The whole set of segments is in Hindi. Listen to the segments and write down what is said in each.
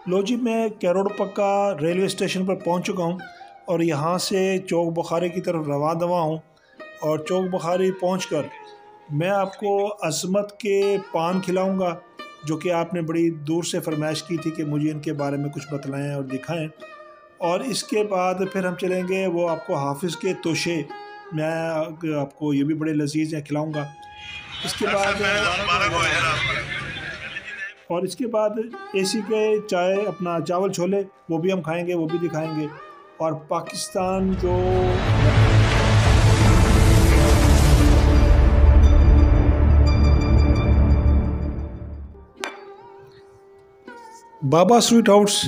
लो जी, मैं करोड़ पक्का रेलवे स्टेशन पर पहुंच चुका हूं और यहां से चौक बुखारी की तरफ रवा दवा हूं। और चौक बुखारी पहुंचकर मैं आपको अज़मत के पान खिलाऊंगा, जो कि आपने बड़ी दूर से फरमाइश की थी कि मुझे इनके बारे में कुछ बतलाएं और दिखाएं। और इसके बाद फिर हम चलेंगे वो आपको हाफिज़ के तोशे, मैं आपको ये भी बड़े लजीज हैं, खिलाऊंगा। इसके बाद इसके बाद एसी के चाय अपना चावल छोले वो भी हम खाएंगे, वो भी दिखाएंगे। और पाकिस्तान जो बाबा स्वीट हाउस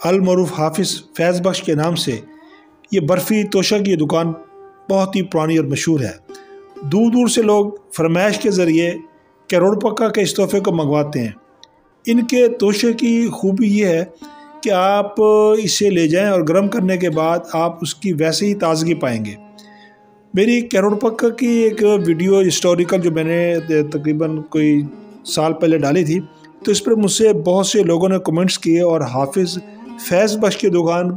अल मरूफ हाफिज़ फैज़ बख्श के नाम से ये बर्फ़ी तोशा की दुकान बहुत ही पुरानी और मशहूर है। दूर दूर से लोग फरमाइश के ज़रिए करोड़ पक्का के इस तोहफे को मंगवाते हैं। इनके तोशे की खूबी ये है कि आप इसे ले जाएं और गर्म करने के बाद आप उसकी वैसे ही ताज़गी पाएंगे। मेरी करोड़ पक्का की एक वीडियो हिस्टोरिकल जो मैंने तकरीबन कोई साल पहले डाली थी, तो इस पर मुझसे बहुत से लोगों ने कमेंट्स किए और हाफिज़ फैज़ बख्श की दुकान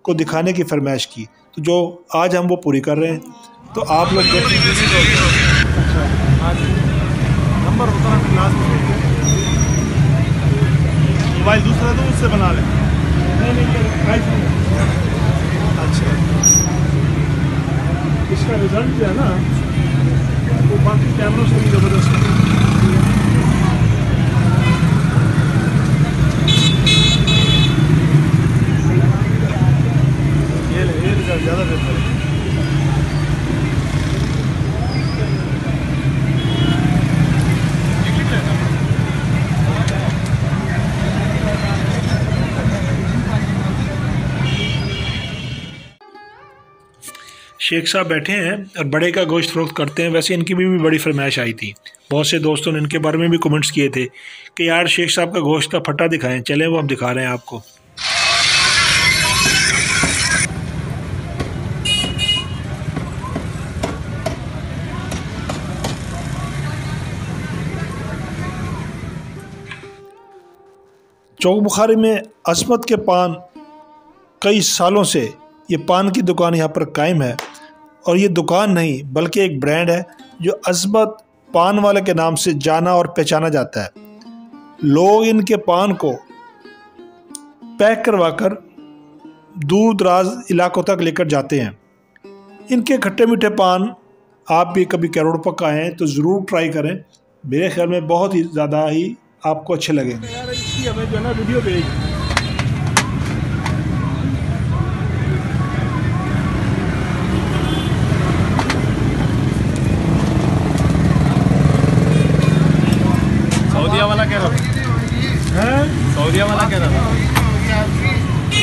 को दिखाने की फरमाइश की, तो जो आज हम वो पूरी कर रहे हैं। तो आप लोग नंबर मोबाइल दूसरा तो उससे बना लें। अच्छा, इसका रिजल्ट जो है ना वो बाकी कैमरों से भी ज़बरदस्त है। ये रिजल्ट ज़्यादा बेहतर है। शेख साहब बैठे हैं और बड़े का गोश्त फरोख्त करते हैं। वैसे इनकी भी बड़ी फरमाइश आई थी, बहुत से दोस्तों ने इनके बारे में भी कमेंट्स किए थे कि यार शेख साहब का गोश्त का फट्टा दिखाएं। चलें, वो हम दिखा रहे हैं आपको। चौक बुखारी में अज़मत के पान, कई सालों से ये पान की दुकान यहाँ पर कायम है। और ये दुकान नहीं बल्कि एक ब्रांड है जो अज़मत पान वाले के नाम से जाना और पहचाना जाता है। लोग इनके पान को पैक करवाकर दूर दराज इलाकों तक लेकर जाते हैं। इनके खट्टे मीठे पान आप भी कभी करोड़ पक्का आएँ तो ज़रूर ट्राई करें। मेरे ख्याल में बहुत ही ज़्यादा ही आपको अच्छे लगेंगे। यार इसकी हमें जो है ना वीडियो भेज सऊदीया वाला कह रहा है, सऊदीया वाला कह रहा था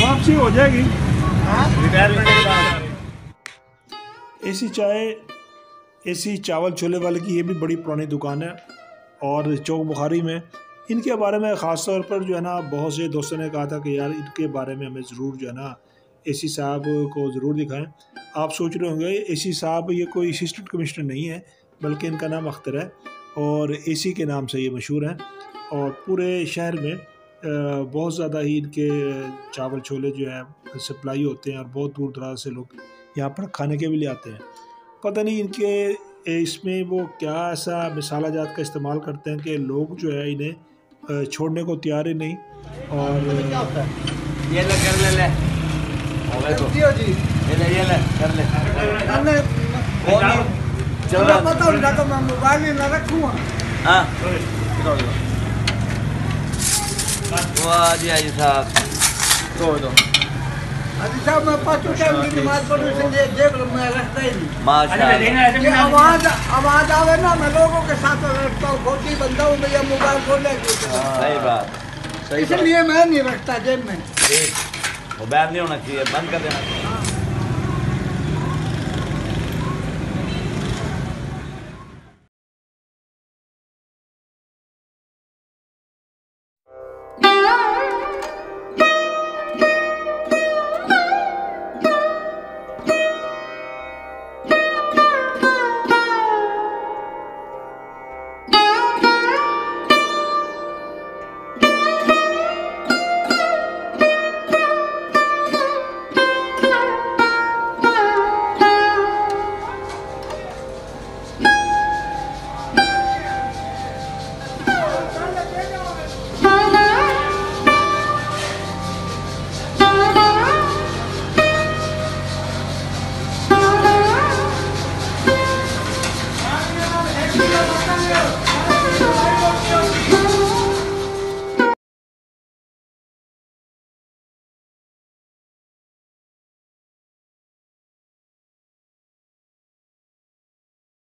वापसी हो जाएगी रिटायरमेंट के बाद। एसी चाय, एसी चावल छोले वाले की ये भी बड़ी पुरानी दुकान है। और चौक बुखारी में इनके बारे में ख़ास तौर पर जो है ना बहुत से दोस्तों ने कहा था कि यार इनके बारे में हमें ज़रूर जो है ना एसी साहब को ज़रूर दिखाएं। आप सोच रहे होंगे एसी साहब ये कोई असिस्टेंट कमिश्नर नहीं है, बल्कि इनका नाम अख्तर है और एसी के नाम से ये मशहूर हैं। और पूरे शहर में बहुत ज़्यादा ही इनके चावल छोले जो है सप्लाई होते हैं और बहुत दूर दराज से लोग यहाँ पर खाने के भी लिए आते हैं। पता नहीं इनके इसमें वो क्या ऐसा मिसाला जात का इस्तेमाल करते हैं कि लोग जो है इन्हें छोड़ने को तैयार ही नहीं। और ये ले कर ले ये ले कर ले पता उनका तो मैं मोबाइल ही ना रखूँगा। हाँ वाह जी हाजी साहब, दो अभी साहब मैं 5 टाइम की नमाज पढ़ूँ, इसलिए देख लो मैं रखता ही नहीं। माशाल्लाह आवाज़ आवे ना मैं लोगों के साथ रखता हूँ, खोटी बंदा हूँ भैया, मोबाइल खोल सही बात, इसलिए मैं नहीं रखता जेब में। मोबाइल नहीं होना चाहिए, बंद कर देना।